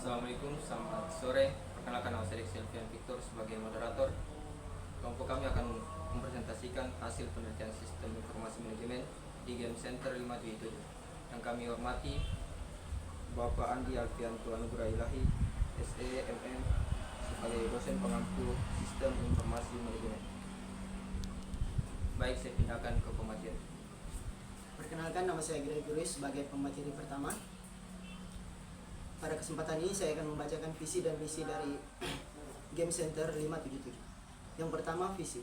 Assalamualaikum, selamat sore. Perkenalkan, nama saya Selvian Victor sebagai moderator. Kelompok kami akan mempresentasikan hasil penelitian sistem informasi manajemen di Game Center 577. Yang kami hormati Bapak Andi Alfianto Anugrah Ilahi, SEMM, sebagai dosen pengampu sistem informasi manajemen. Baik, saya pindahkan ke pemateri. Perkenalkan, nama saya Gregoris sebagai pemateri pertama. Pada kesempatan ini saya akan membacakan visi dan misi dari Game Center 577. Yang pertama, visi.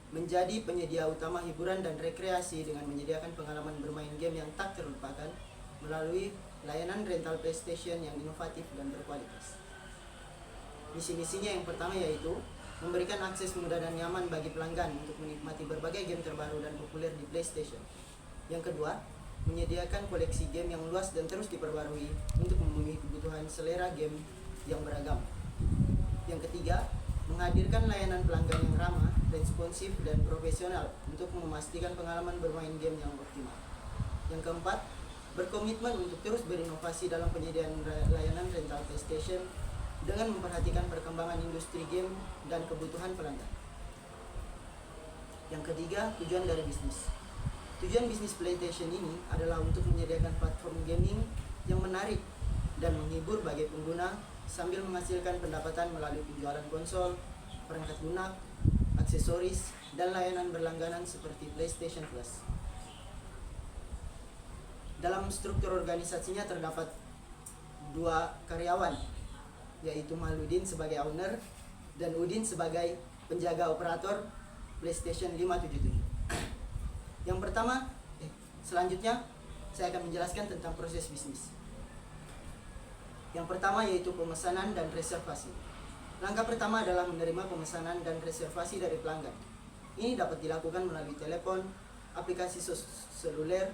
Menjadi penyedia utama hiburan dan rekreasi dengan menyediakan pengalaman bermain game yang tak terlupakan melalui layanan rental PlayStation yang inovatif dan berkualitas. Misi-misinya yang pertama yaitu memberikan akses mudah dan nyaman bagi pelanggan untuk menikmati berbagai game terbaru dan populer di PlayStation. Yang kedua, menyediakan koleksi game yang luas dan terus diperbarui untuk memenuhi kebutuhan selera game yang beragam. Yang ketiga, menghadirkan layanan pelanggan yang ramah, responsif, dan profesional untuk memastikan pengalaman bermain game yang optimal. Yang keempat, berkomitmen untuk terus berinovasi dalam penyediaan layanan rental PlayStation dengan memperhatikan perkembangan industri game dan kebutuhan pelanggan. Yang ketiga, tujuan dari bisnis. Tujuan bisnis PlayStation ini adalah untuk menyediakan platform gaming yang menarik dan menghibur bagi pengguna sambil menghasilkan pendapatan melalui penjualan konsol, perangkat lunak, aksesoris, dan layanan berlangganan seperti PlayStation Plus. Dalam struktur organisasinya terdapat 2 karyawan, yaitu Mahludin sebagai owner dan Udin sebagai penjaga operator PlayStation 577. Yang pertama, selanjutnya saya akan menjelaskan tentang proses bisnis. Yang pertama yaitu pemesanan dan reservasi. Langkah pertama adalah menerima pemesanan dan reservasi dari pelanggan. Ini dapat dilakukan melalui telepon, aplikasi seluler,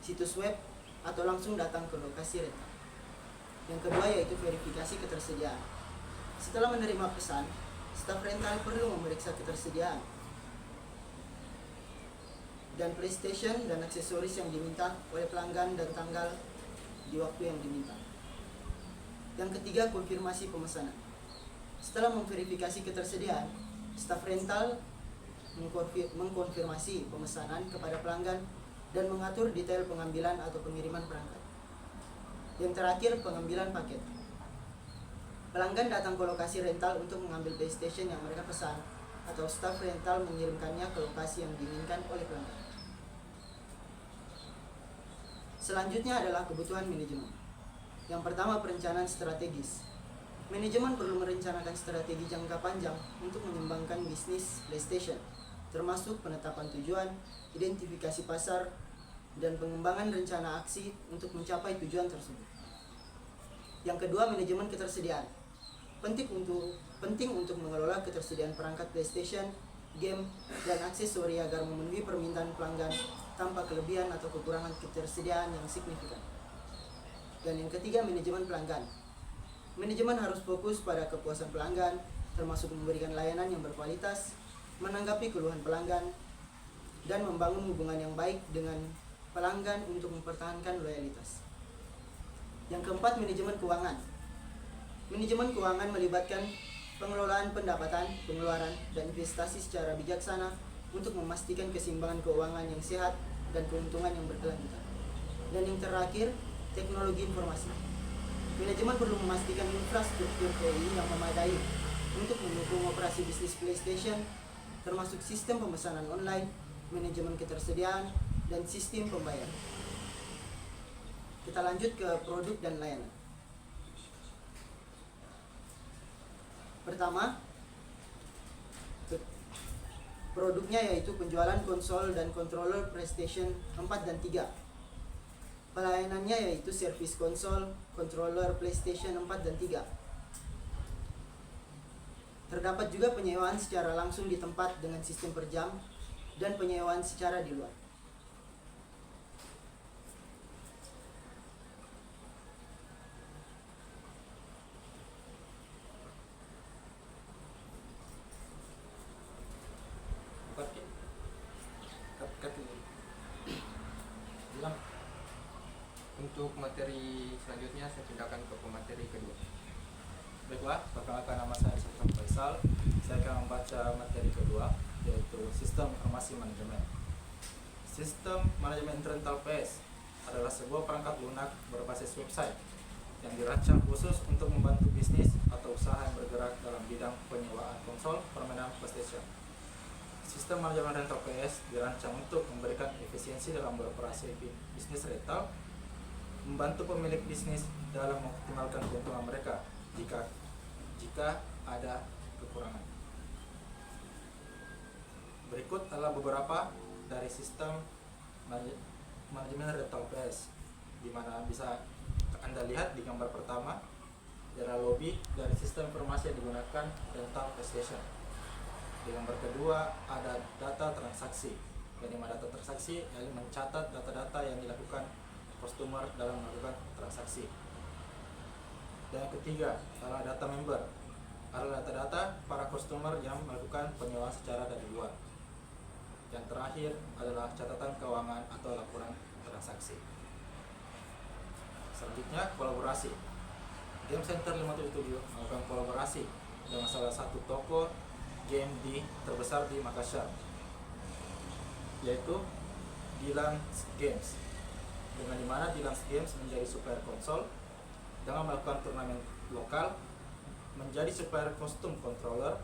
situs web, atau langsung datang ke lokasi rental. Yang kedua yaitu verifikasi ketersediaan. Setelah menerima pesan, staf rental perlu memeriksa ketersediaan dan PlayStation dan aksesoris yang diminta oleh pelanggan dan tanggal di waktu yang diminta. Yang ketiga, konfirmasi pemesanan. Setelah memverifikasi ketersediaan, staf rental mengkonfirmasi pemesanan kepada pelanggan dan mengatur detail pengambilan atau pengiriman perangkat. Yang terakhir, pengambilan paket. Pelanggan datang ke lokasi rental untuk mengambil PlayStation yang mereka pesan, atau staf rental mengirimkannya ke lokasi yang diinginkan oleh pelanggan. Selanjutnya adalah kebutuhan manajemen. Yang pertama, perencanaan strategis. Manajemen perlu merencanakan strategi jangka panjang untuk mengembangkan bisnis PlayStation, termasuk penetapan tujuan, identifikasi pasar, dan pengembangan rencana aksi untuk mencapai tujuan tersebut. Yang kedua, manajemen ketersediaan. Penting untuk mengelola ketersediaan perangkat PlayStation, game, dan aksesori agar memenuhi permintaan pelanggan tanpa kelebihan atau kekurangan ketersediaan yang signifikan. Dan yang ketiga, manajemen pelanggan. Manajemen harus fokus pada kepuasan pelanggan, termasuk memberikan layanan yang berkualitas, menanggapi keluhan pelanggan, dan membangun hubungan yang baik dengan pelanggan untuk mempertahankan loyalitas. Yang keempat, manajemen keuangan. Manajemen keuangan melibatkan pengelolaan pendapatan, pengeluaran, dan investasi secara bijaksana untuk memastikan keseimbangan keuangan yang sehat dan keuntungan yang berkelanjutan. Dan yang terakhir, teknologi informasi. Manajemen perlu memastikan infrastruktur TI yang memadai untuk mendukung operasi bisnis PlayStation, termasuk sistem pemesanan online, manajemen ketersediaan, dan sistem pembayaran. Kita lanjut ke produk dan layanan. Pertama, produknya yaitu penjualan konsol dan controller PlayStation 4 dan 3. Pelayanannya yaitu servis konsol, controller PlayStation 4 dan 3. Terdapat juga penyewaan secara langsung di tempat dengan sistem per jam dan penyewaan secara di luar. Untuk materi pemateri selanjutnya saya pindahkan ke pemateri kedua. Baiklah, perkenalkan nama saya Sultan Faisal. Saya akan membaca materi kedua, yaitu Sistem Informasi Manajemen. Sistem Manajemen Rental PS adalah sebuah perangkat lunak berbasis website yang dirancang khusus untuk membantu bisnis atau usaha yang bergerak dalam bidang penyewaan konsol permainan PlayStation. Sistem manajemen rental PS dirancang untuk memberikan efisiensi dalam beroperasi bisnis rental, membantu pemilik bisnis dalam mengoptimalkan keuntungan mereka jika ada kekurangan. Berikut adalah beberapa dari sistem manajemen rental PS, di mana bisa Anda lihat di gambar pertama adalah lobby dari sistem informasi yang digunakan rental PlayStation. Di gambar kedua ada data transaksi, yang dimana data transaksi yang mencatat data-data yang dilakukan customer dalam melakukan transaksi. Dan yang ketiga adalah data member, adalah data-data para customer yang melakukan penyewaan secara dari luar. Yang terakhir adalah catatan keuangan atau laporan transaksi. Selanjutnya, kolaborasi. Game Center 57 melakukan kolaborasi dengan salah satu toko game terbesar di Makassar, yaitu Dilan Games, dengan dimana Dilan Games menjadi supplier konsol dengan melakukan turnamen lokal, menjadi supplier kostum controller,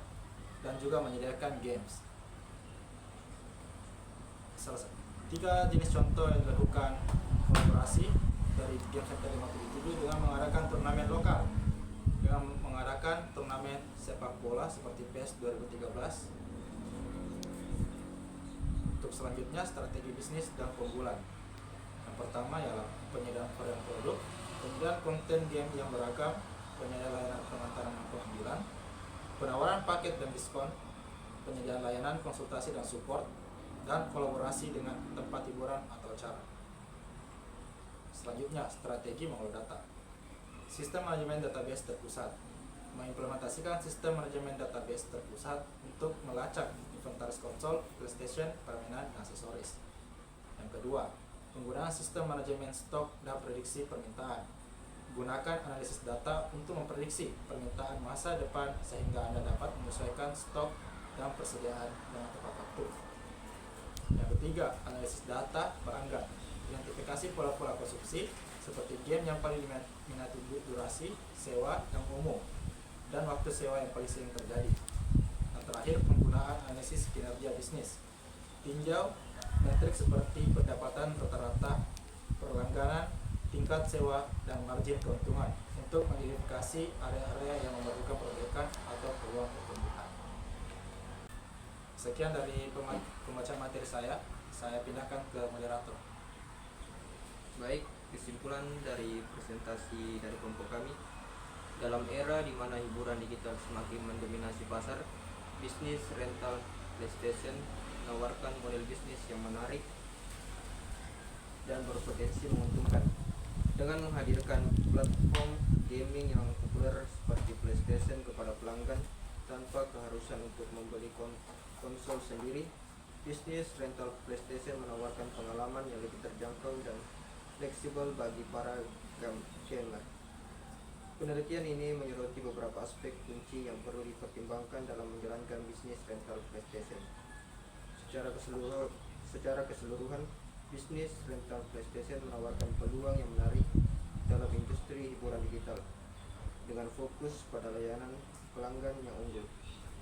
dan juga menyediakan games. Tiga jenis contoh yang dilakukan kolaborasi dari Game Center 57 dengan mengadakan turnamen lokal, dengan mengadakan turnamen sepak bola seperti PES 2013. Untuk selanjutnya, strategi bisnis dan keunggulan. Yang pertama ialah penyediaan varian produk, kemudian konten game yang beragam, penyediaan layanan pengantaran dan pengambilan, penawaran paket dan diskon, penyediaan layanan konsultasi dan support, dan kolaborasi dengan tempat hiburan atau acara. Selanjutnya, strategi mengelola data. Sistem manajemen database terpusat. Mengimplementasikan sistem manajemen database terpusat untuk melacak inventaris konsol, PlayStation, permainan, dan aksesoris. Yang kedua, penggunaan sistem manajemen stok dan prediksi permintaan. Gunakan analisis data untuk memprediksi permintaan masa depan sehingga Anda dapat menyesuaikan stok dan persediaan dengan tepat waktu. Yang ketiga, analisis data pelanggan. Identifikasi pola-pola konsumsi seperti game yang paling diminati, durasi sewa yang umum, dan waktu sewa yang paling sering terjadi. Dan terakhir, penggunaan analisis kinerja bisnis. Tinjau metrik seperti pendapatan rata-rata, perlangganan, tingkat sewa, dan margin keuntungan untuk mengidentifikasi area-area yang memerlukan perbaikan atau peluang pertumbuhan. Sekian dari pembacaan materi saya pindahkan ke moderator. Baik, kesimpulan dari presentasi dari kelompok kami, dalam era di mana hiburan digital semakin mendominasi pasar, bisnis rental PlayStation menawarkan model bisnis yang menarik dan berpotensi menguntungkan. Dengan menghadirkan platform gaming yang populer seperti PlayStation kepada pelanggan tanpa keharusan untuk membeli konsol sendiri, bisnis rental PlayStation menawarkan pengalaman yang lebih terjangkau dan fleksibel bagi para gamer. Penelitian ini menyoroti beberapa aspek kunci yang perlu dipertimbangkan dalam menjalankan bisnis rental PlayStation. Secara keseluruhan, bisnis rental PlayStation menawarkan peluang yang menarik dalam industri hiburan digital dengan fokus pada layanan pelanggan yang unggul,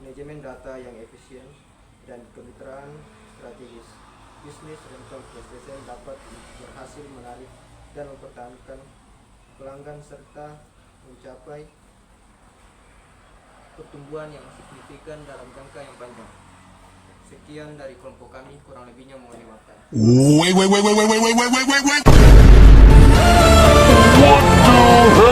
manajemen data yang efisien, dan kemitraan strategis. Bisnis rental PlayStation dapat berhasil menarik dan mempertahankan pelanggan serta mencapai pertumbuhan yang signifikan dalam jangka yang panjang. Sekian dari kelompok kami, kurang lebihnya mohon dimaafkan. Wait. What the hell?